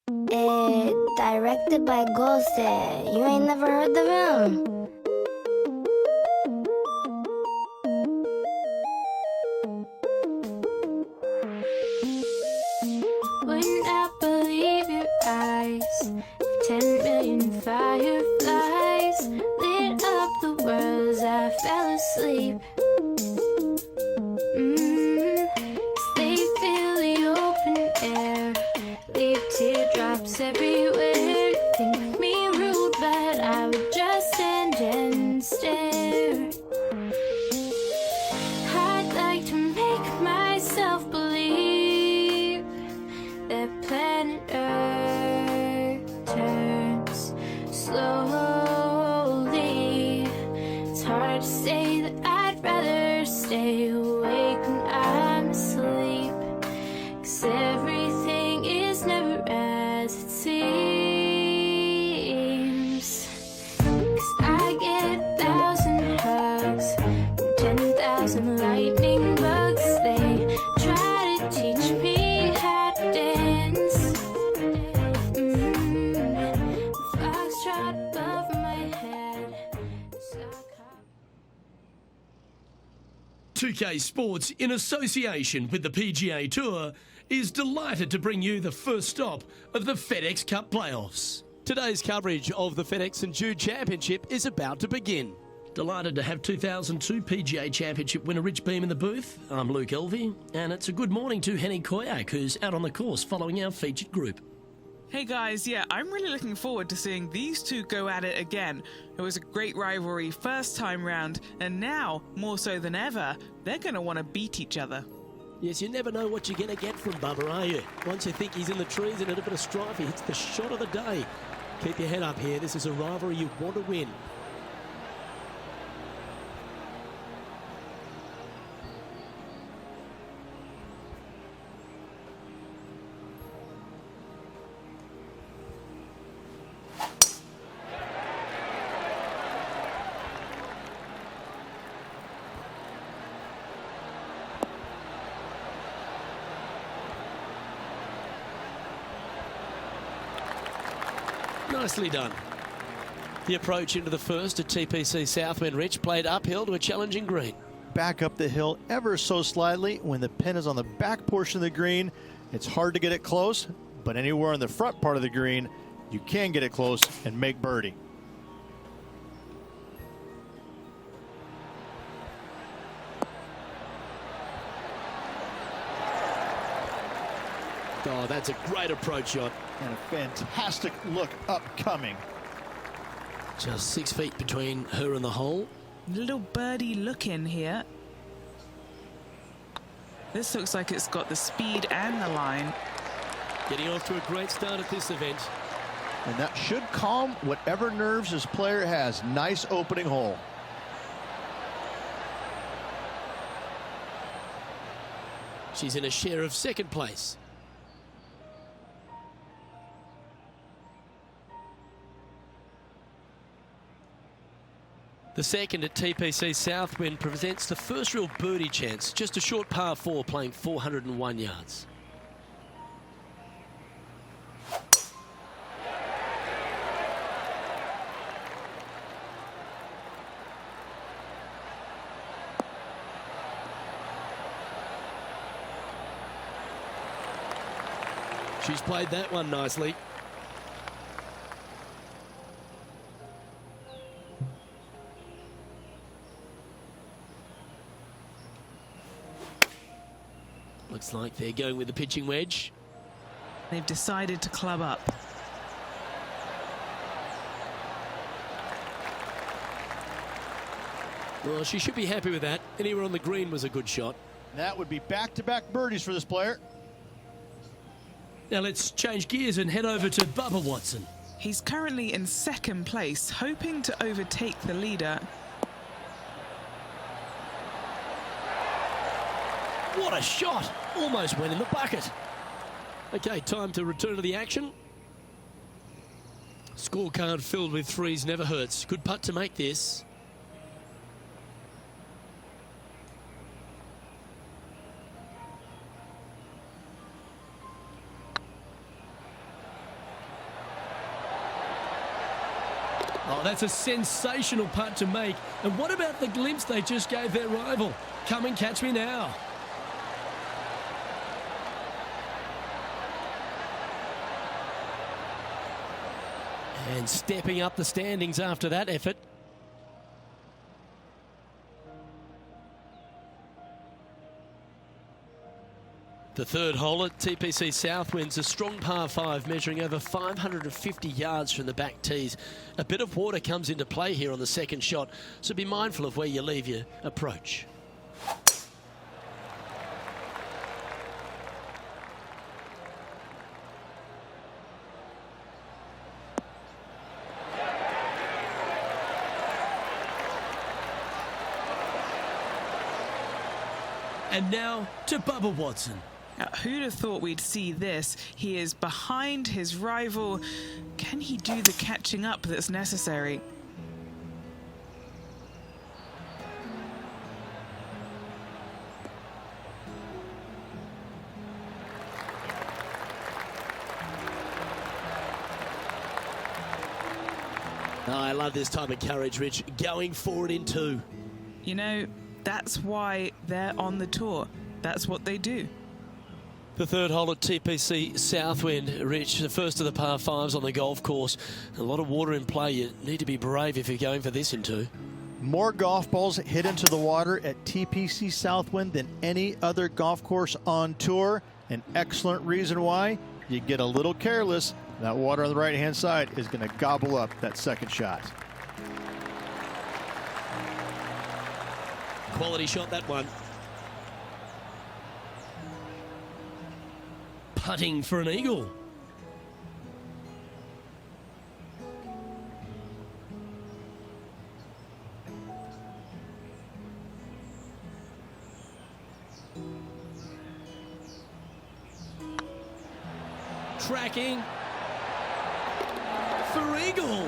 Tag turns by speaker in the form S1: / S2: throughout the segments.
S1: Directed by Ghosted. You ain't never heard of him?
S2: Would not believe your eyes. 10 million fireflies lit up the world as I fell asleep. They fill the open air, leave teardrops everywhere. Think me rude, but I would just stand and stare. I'd like to make myself believe that planet Earth turns slowly. It's hard to say that I'd rather stay awake when I'm asleep, 'cause everything is never as it seems. 'Cause I get 1,000 hugs and 10,000 lightning bugs. They try to teach me how to dance. The foxtrot above my head.
S3: 2K Sports, in association with the PGA Tour, is delighted to bring you the first stop of the FedEx Cup playoffs.
S4: Today's coverage of the FedEx St Jude Championship is about to begin.
S3: Delighted to have 2002 PGA Championship winner Rich Beam in the booth. I'm Luke Elvey, and it's a good morning to Henny Koyak, who's out on the course following our featured group.
S5: Hey guys, yeah, I'm really looking forward to seeing these two go at it again. It was a great rivalry first time round, and now, more so than ever, they're going to want to beat each other.
S4: Yes, you never know what you're going to get from Bubba, are you? Once you think he's in the trees and a little bit of strife, he hits the shot of the day. Keep your head up here. This is a rivalry you want to win. Nicely done. The approach into the first at TPC Southwind, Rich, played uphill to a challenging green.
S6: Back up the hill ever so slightly. When the pin is on the back portion of the green, it's hard to get it close, but anywhere in the front part of the green, you can get it close and make birdie.
S4: Oh, that's a great approach shot.
S6: And a fantastic look upcoming.
S4: Just 6 feet between her and the hole.
S5: Little birdie look in here. This looks like it's got the speed and the line.
S4: Getting off to a great start at this event.
S6: And that should calm whatever nerves this player has. Nice opening hole.
S4: She's in a share of second place. The second at TPC Southwind presents the first real birdie chance. Just a short par 4 playing 401 yards. She's played that one nicely. Looks like they're going with the pitching wedge.
S5: They've decided to club up.
S4: Well, she should be happy with that. Anywhere on the green was a good shot.
S6: That would be back-to-back birdies for this player.
S3: Now let's change gears and head over to Bubba Watson.
S5: He's currently in second place, hoping to overtake the leader.
S4: What a shot! Almost went in the bucket. Okay, time to return to the action. Scorecard filled with threes never hurts. Good putt to make this.
S3: Oh, that's a sensational putt to make. And what about the glimpse they just gave their rival? Come and catch me now. And stepping up the standings after that effort. The third hole at TPC Southwind's a strong par 5 measuring over 550 yards from the back tees. A bit of water comes into play here on the second shot, so be mindful of where you leave your approach. And now to Bubba Watson.
S5: Now, who'd have thought we'd see this? He is behind his rival. Can he do the catching up that's necessary?
S4: Oh, I love this type of courage, Rich. Going forward in 2.
S5: You know, that's why they're on the tour. That's what they do.
S3: The third hole at TPC Southwind, Rich, the first of the par 5s on the golf course. A lot of water in play. You need to be brave if you're going for this in 2.
S6: More golf balls hit into the water at TPC Southwind than any other golf course on tour. An excellent reason why. You get a little careless, that water on the right-hand side is going to gobble up that second shot.
S4: Quality shot, that one.
S3: Putting for an eagle. Tracking for eagle.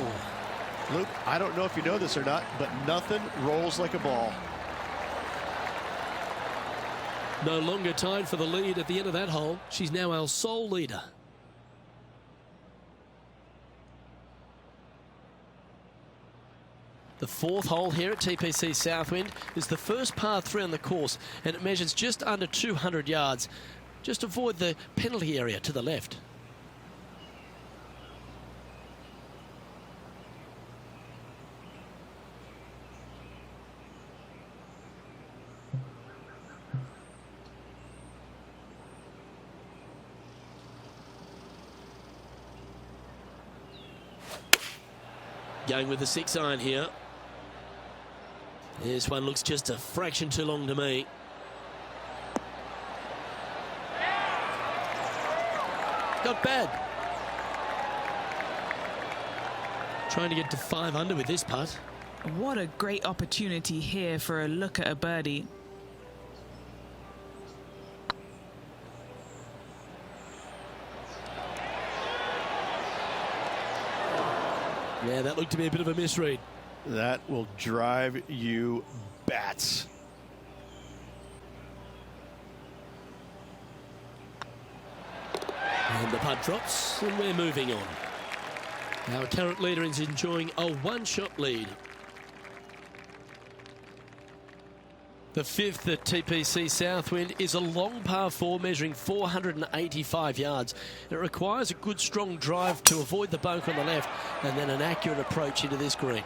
S6: Luke, I don't know if you know this or not, but nothing rolls like a ball.
S3: No longer tied for the lead at the end of that hole. She's now our sole leader. The fourth hole here at TPC Southwind is the first par 3 on the course, and it measures just under 200 yards. Just avoid the penalty area to the left. Going with the 6-iron here. This one looks just a fraction too long to me. Not bad. Trying to get to 5 under with this putt.
S5: What a great opportunity here for a look at a birdie.
S3: Yeah, that looked to be a bit of a misread.
S6: That will drive you bats.
S3: And the putt drops, and we're moving on. Our current leader is enjoying a 1-shot lead. The 5th at TPC Southwind is a long par 4 measuring 485 yards. It requires a good strong drive to avoid the bunk on the left and then an accurate approach into this green.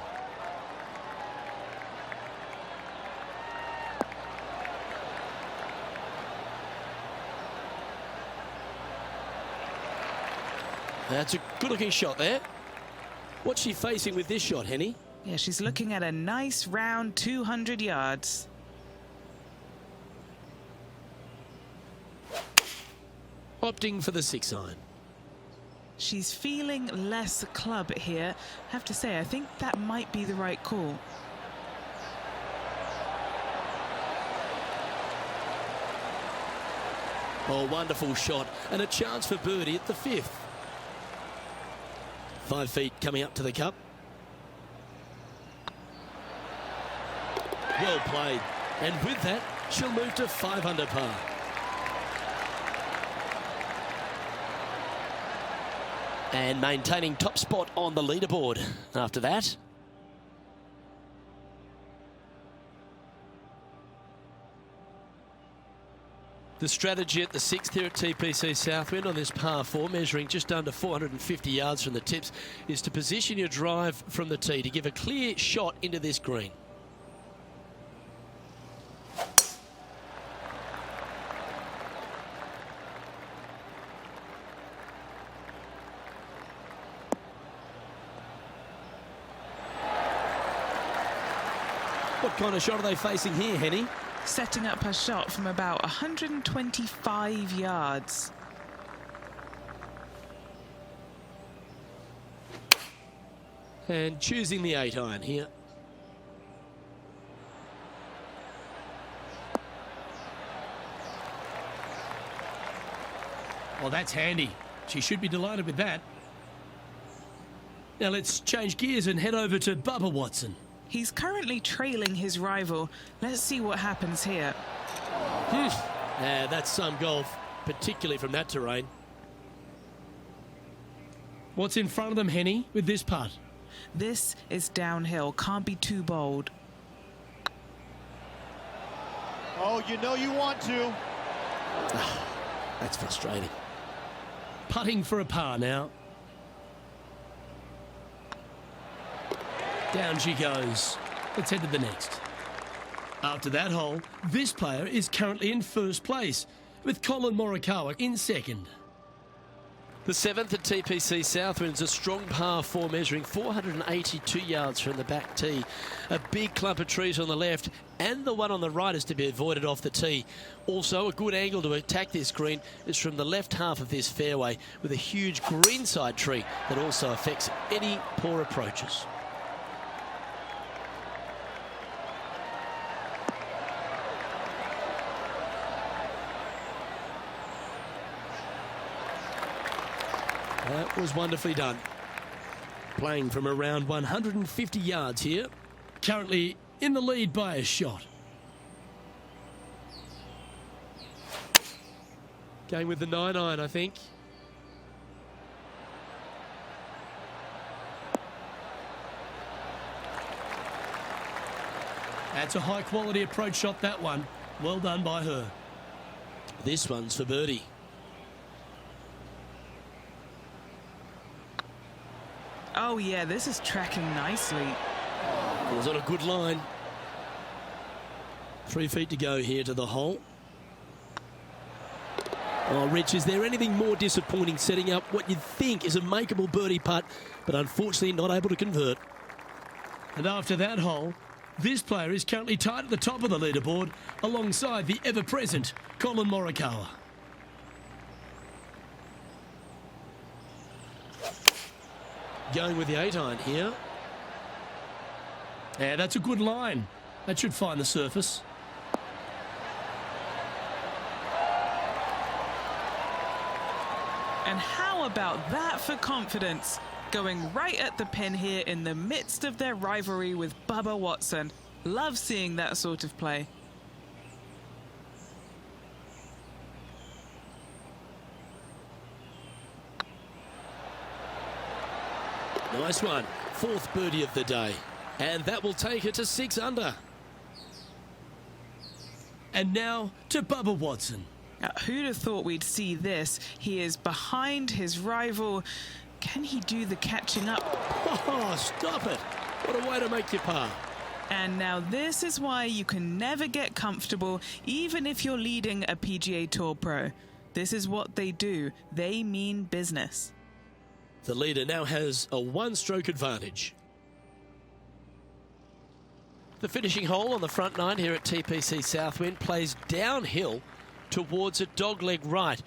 S3: That's a good looking shot there. What's she facing with this shot, Henny?
S5: Yeah, she's looking at a nice round 200 yards.
S3: Opting for the 6-iron.
S5: She's feeling less club here. I have to say, I think that might be the right call.
S3: Oh, wonderful shot. And a chance for birdie at the 5th. 5 feet coming up to the cup. Well played. And with that, she'll move to 5 under par. And maintaining top spot on the leaderboard after that. The strategy at the 6th here at TPC Southwind on this par 4, measuring just under 450 yards from the tips, is to position your drive from the tee to give a clear shot into this green. What kind of shot are they facing here, Henny?
S5: Setting up her shot from about 125 yards.
S3: And choosing the 8-iron here.
S4: Well, that's handy. She should be delighted with that. Now let's change gears and head over to Bubba Watson.
S5: He's currently trailing his rival. Let's see what happens here.
S3: Yeah, that's some golf, particularly from that terrain.
S4: What's in front of them, Henny, with this putt?
S5: This is downhill. Can't be too bold.
S6: Oh, you know you want to.
S3: That's frustrating.
S4: Putting for a par now. Down she goes. Let's head to the next. After that hole, this player is currently in first place, with Colin Morikawa in second.
S3: The 7th at TPC Southwind's a strong par 4, measuring 482 yards from the back tee. A big clump of trees on the left, and the one on the right is to be avoided off the tee. Also, a good angle to attack this green is from the left half of this fairway, with a huge greenside tree that also affects any poor approaches.
S4: That was wonderfully done. Playing from around 150 yards here. Currently in the lead by a shot. Going with the 9-iron, I think. That's a high-quality approach shot, that one. Well done by her.
S3: This one's for birdie.
S5: Oh yeah, this is tracking nicely.
S3: It was on a good line.
S4: 3 feet to go here to the hole. Oh, Rich, is there anything more disappointing setting up what you'd think is a makeable birdie putt, but unfortunately not able to convert? And after that hole, this player is currently tied at the top of the leaderboard alongside the ever-present Colin Morikawa. Going with the 8-iron here. Yeah, that's a good line. That should find the surface.
S5: And how about that for confidence? Going right at the pin here in the midst of their rivalry with Bubba Watson. Love seeing that sort of play.
S3: Nice one. 4th birdie of the day. And that will take her to 6 under.
S4: And now to Bubba Watson.
S5: Who'd have thought we'd see this? He is behind his rival. Can he do the catching up?
S3: Oh, stop it. What a way to make your par.
S5: And now this is why you can never get comfortable, even if you're leading a PGA Tour pro. This is what they do. They mean business.
S3: The leader now has a 1-stroke advantage. The finishing hole on the front 9 here at TPC Southwind plays downhill towards a dogleg right.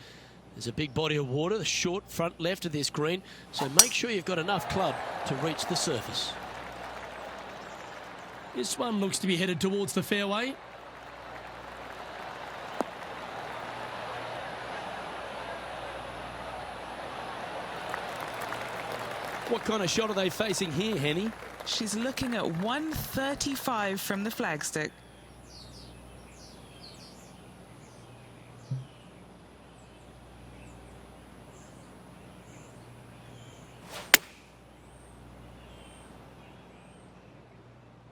S3: There's a big body of water, the short front left of this green, so make sure you've got enough club to reach the surface.
S4: This one looks to be headed towards the fairway.
S3: What kind of shot are they facing here, Henny?
S5: She's looking at 135 from the flagstick.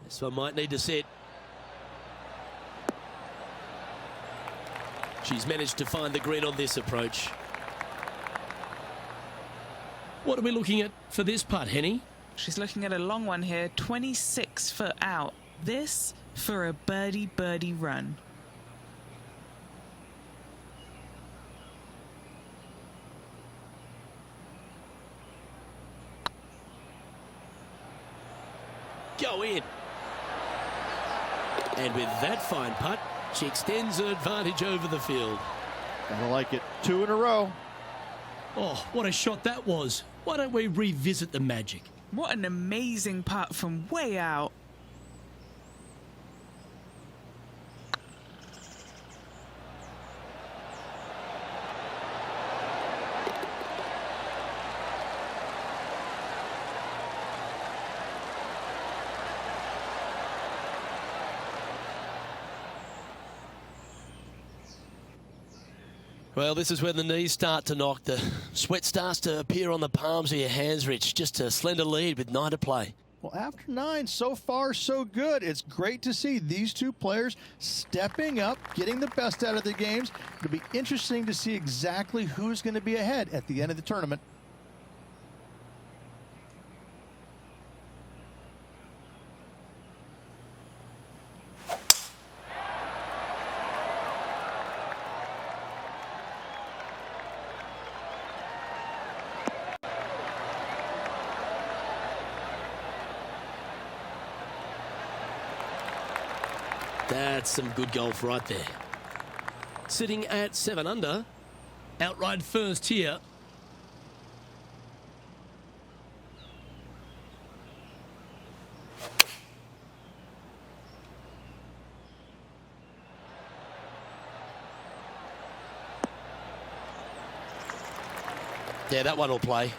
S3: This one might need to set. She's managed to find the green on this approach.
S4: What are we looking at for this putt, Henny?
S5: She's looking at a long one here, 26 foot out. This for a birdie run.
S3: Go in. And with that fine putt, she extends her advantage over the field.
S6: I like it. 2 in a row.
S4: Oh, what a shot that was. Why don't we revisit the magic?
S5: What an amazing putt from way out.
S3: Well, this is when the knees start to knock. The sweat starts to appear on the palms of your hands, Rich. Just a slender lead with 9 to play.
S6: Well, after 9, so far so good. It's great to see these two players stepping up, getting the best out of their games. It'll be interesting to see exactly who's going to be ahead at the end of the tournament.
S3: That's some good golf right there.
S4: Sitting at 7 under. Outright first here.
S3: Yeah, that one will play.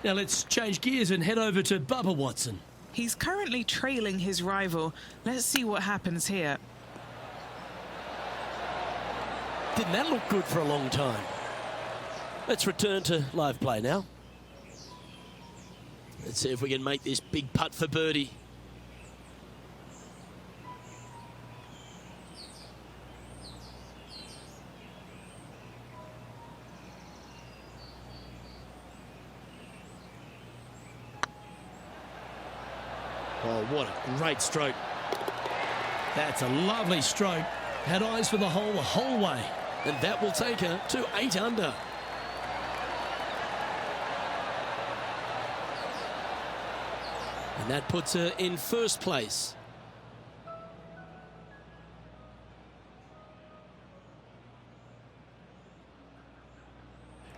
S4: Now let's change gears and head over to Bubba Watson.
S5: He's currently trailing his rival. Let's see what happens here.
S3: Didn't that look good for a long time? Let's return to live play now. Let's see if we can make this big putt for birdie.
S4: Oh, what a great stroke. That's a lovely stroke. Had eyes for the whole way.
S3: And that will take her to 8 under. And that puts her in first place.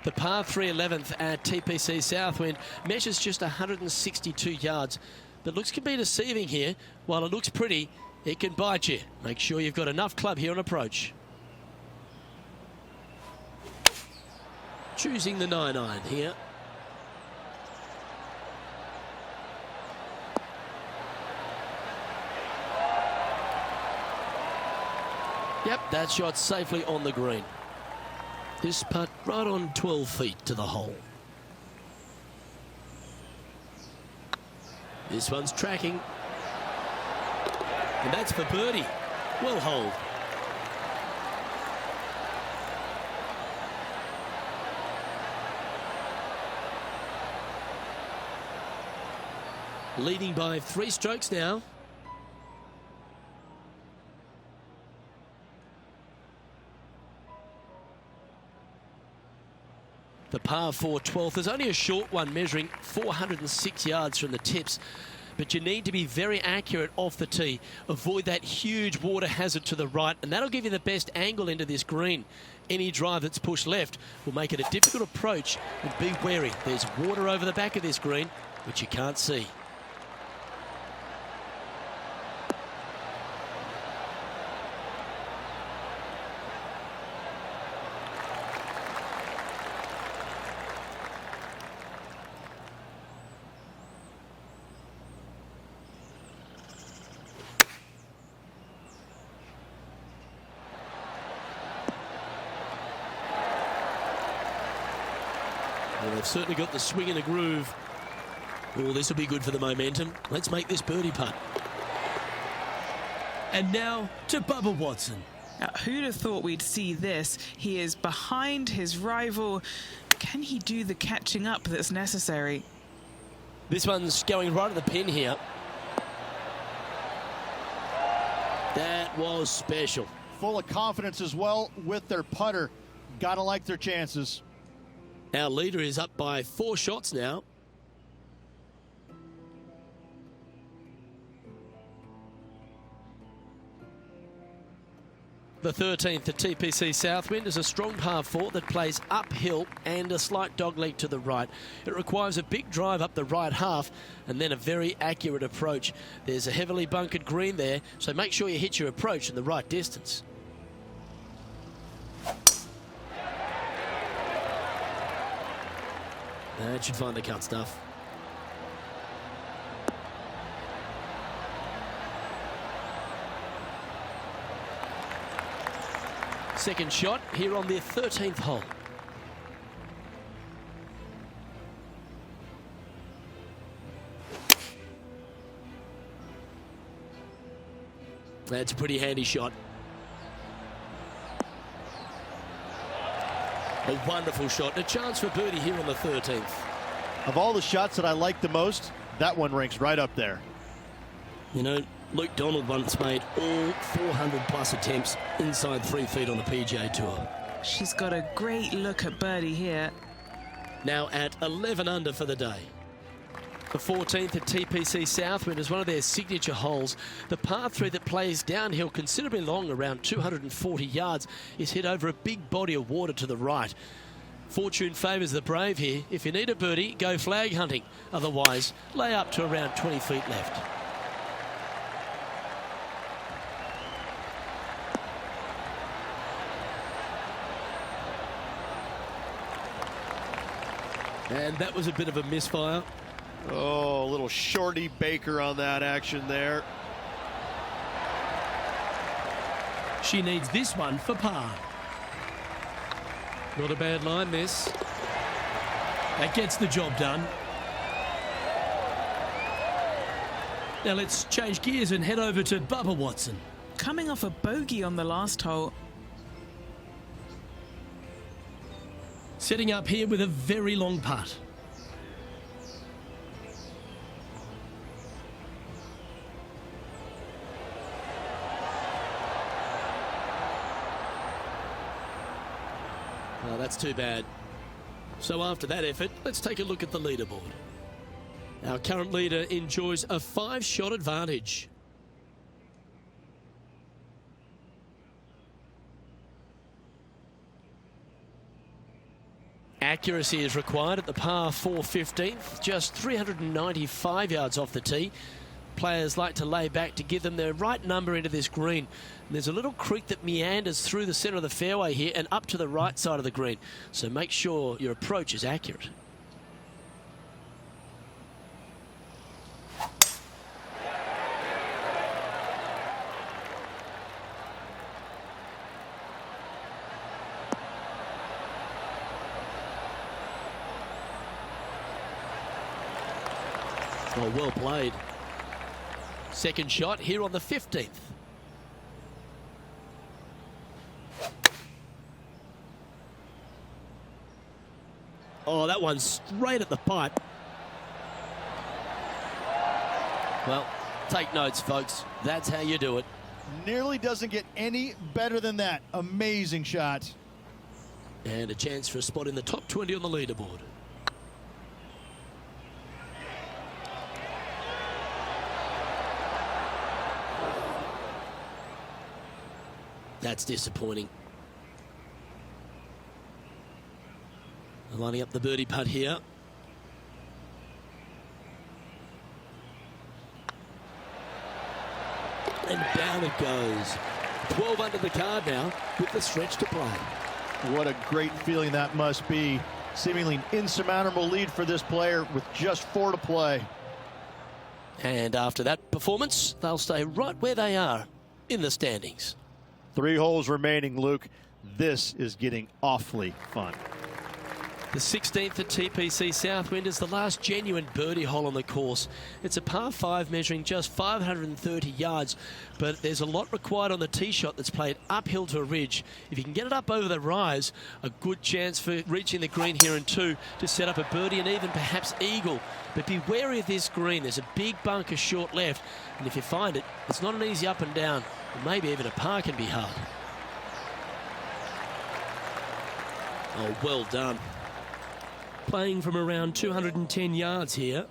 S3: The par 3 11th at TPC Southwind measures just 162 yards. But looks can be deceiving here. While it looks pretty, it can bite you. Make sure you've got enough club here on approach. Choosing the 9-iron here. Yep, that shot safely on the green. This putt right on 12 feet to the hole. This one's tracking. And that's for birdie. Well holed. Leading by 3 strokes now. The par 4 12th is only a short one, measuring 406 yards from the tips. But you need to be very accurate off the tee. Avoid that huge water hazard to the right, and that'll give you the best angle into this green. Any drive that's pushed left will make it a difficult approach, and be wary. There's water over the back of this green, which you can't see. Well, they've certainly got the swing and the groove. Oh, this will be good for the momentum. Let's make this birdie putt.
S4: And now to Bubba Watson.
S5: Who'd have thought we'd see this? He is behind his rival. Can he do the catching up that's necessary?
S3: This one's going right at the pin here. That was special.
S6: Full of confidence as well with their putter. Gotta like their chances.
S3: Our leader is up by 4 shots now. The 13th at TPC Southwind is a strong par 4 that plays uphill and a slight dogleg to the right. It requires a big drive up the right half and then a very accurate approach. There's a heavily bunkered green there, so make sure you hit your approach in the right distance. That should find the cut stuff. Second shot here on the 13th hole. That's a pretty handy shot. A wonderful shot. A chance for birdie here on the 13th.
S6: Of all the shots that I like the most, that one ranks right up there.
S4: You know, Luke Donald once made all 400+ attempts inside 3 feet on the PGA Tour.
S5: She's got a great look at birdie here.
S3: Now at 11 under for the day. The 14th at TPC Southwind is one of their signature holes. The par 3 that plays downhill considerably long, around 240 yards, is hit over a big body of water to the right. Fortune favours the brave here. If you need a birdie, go flag hunting. Otherwise, lay up to around 20 feet left.
S4: And that was a bit of a misfire.
S6: Oh, a little shorty Baker on that action there.
S4: She needs this one for par.
S3: Not a bad line, this.
S4: That gets the job done. Now let's change gears and head over to Bubba Watson.
S5: Coming off a bogey on the last hole.
S4: Setting up here with a very long putt.
S3: Oh, that's too bad. So after that effort, let's take a look at the leaderboard. Our current leader enjoys a 5-shot advantage. Accuracy is required at the par 4 15th, just 395 yards off the tee. Players like to lay back to give them the right number into this green. And there's a little creek that meanders through the centre of the fairway here and up to the right side of the green. So make sure your approach is accurate. Oh, well played. Second shot here on the 15th. Oh, that one's straight at the pipe. Well, take notes, folks. That's how you do it.
S6: Nearly doesn't get any better than that. Amazing shot.
S3: And a chance for a spot in the top 20 on the leaderboard. That's disappointing. Lining up the birdie putt here. And down it goes. 12 under the card now with the stretch to play.
S6: What a great feeling that must be. Seemingly an insurmountable lead for this player with just 4 to play.
S3: And after that performance, they'll stay right where they are in the standings.
S6: 3 holes remaining, Luke. This is getting awfully fun.
S3: The 16th at TPC Southwind is the last genuine birdie hole on the course. It's a par 5 measuring just 530 yards, but there's a lot required on the tee shot that's played uphill to a ridge. If you can get it up over the rise, a good chance for reaching the green here in 2 to set up a birdie and even perhaps eagle. But be wary of this green. There's a big bunker short left, and if you find it, it's not an easy up and down. And maybe even a par can be hard. Oh, well done.
S4: Playing from around 210 yards here.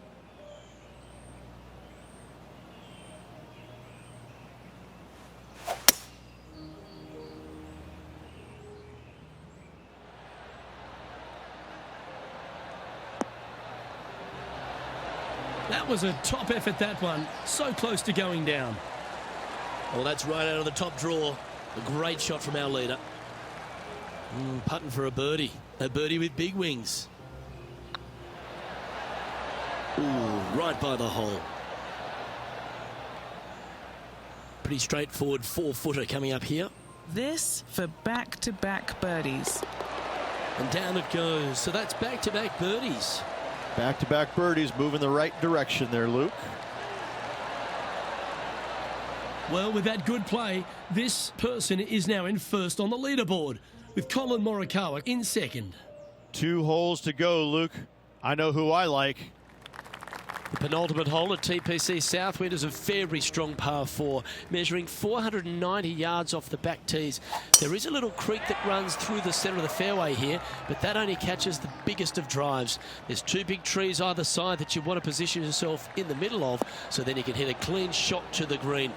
S4: That was a top effort, that one. So close to going down.
S3: Well, that's right out of the top draw. A great shot from our leader. Putting for a birdie. A birdie with big wings. Ooh, right by the hole. Pretty straightforward 4-footer coming up here.
S5: This for back-to-back birdies.
S3: And down it goes. So that's back-to-back birdies.
S6: Back-to-back birdies, moving the right direction there, Luke.
S4: Well, with that good play, this person is now in first on the leaderboard, with Colin Morikawa in second.
S6: 2 holes to go, Luke. I know who I like.
S3: The penultimate hole at TPC Southwind is a very strong par 4, measuring 490 yards off the back tees. There is a little creek that runs through the centre of the fairway here, but that only catches the biggest of drives. There's 2 big trees either side that you want to position yourself in the middle of, so then you can hit a clean shot to the green.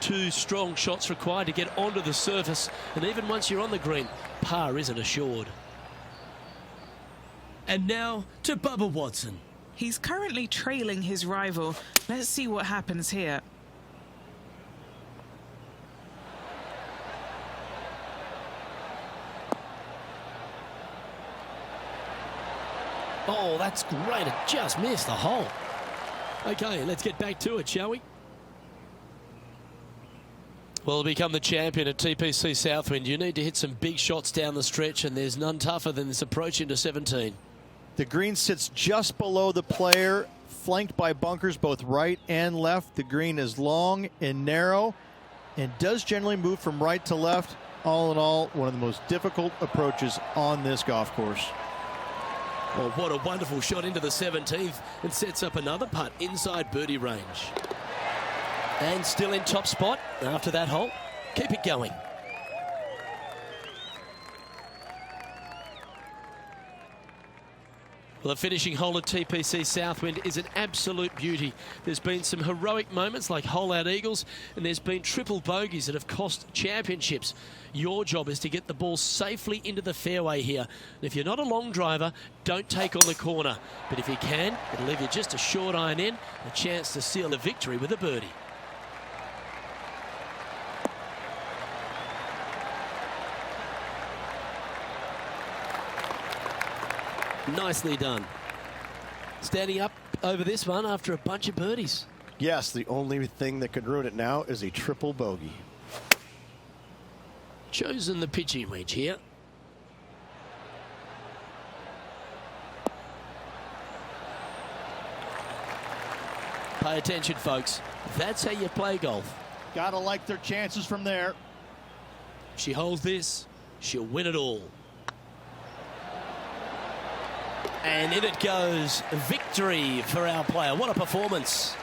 S3: 2 strong shots required to get onto the surface, and even once you're on the green, par isn't assured.
S4: And now to Bubba Watson.
S5: He's currently trailing his rival. Let's see what happens here.
S3: Oh, that's great. It just missed the hole.
S4: Okay, let's get back to it, shall we?
S3: Well, to become the champion at TPC Southwind, you need to hit some big shots down the stretch, and there's none tougher than this approach into 17.
S6: The green sits just below the player, flanked by bunkers both right and left. The green is long and narrow and does generally move from right to left. All in all, one of the most difficult approaches on this golf course.
S3: Well, what a wonderful shot into the 17th, and sets up another putt inside birdie range. And still in top spot after that hole. Keep it going. Well, the finishing hole at TPC Southwind is an absolute beauty. There's been some heroic moments like hole-out eagles, and there's been triple bogeys that have cost championships. Your job is to get the ball safely into the fairway here. And if you're not a long driver, don't take on the corner. But if you can, it'll leave you just a short iron in, a chance to seal the victory with a birdie. Nicely done. Standing up over this one after a bunch of birdies.
S7: Yes, the only thing that could ruin it now is a triple bogey.
S3: Chosen the pitching wedge here. Pay attention, folks. That's how you play golf.
S6: Gotta like their chances from there.
S3: If she holds this, she'll win it all. And in it goes. Victory for our player. What a performance.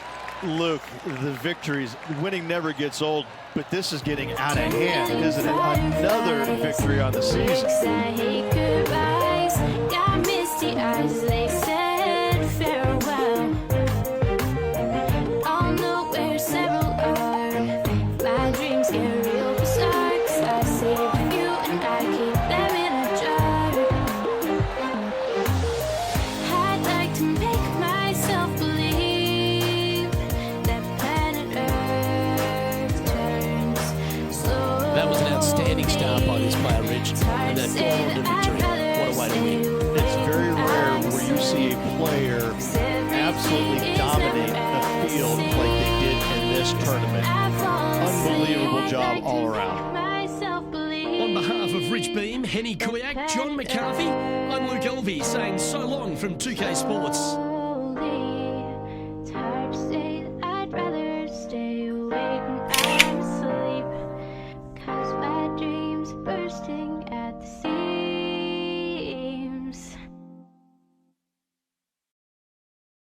S6: Luke, the victories, winning never gets old, but this is getting out of hand, isn't it? Another victory on the season.
S2: I hate goodbyes. Got misty eyes. They said farewell. I'll know where several are. My dreams get real bizarre. 'Cause I save you and I keep them in a jar. I'd like to make myself believe that planet Earth turns slow.
S3: That was an outstanding start by this player, Rich. And they've gone on to victory. What a way to win.
S6: It's very rare where you see a player absolutely dominate a field like they did in this tournament. Unbelievable job all around.
S4: On behalf of Rich Beam, Henny Kuyak, John McCarthy, I'm Luke Elvey saying so long from 2K Sports.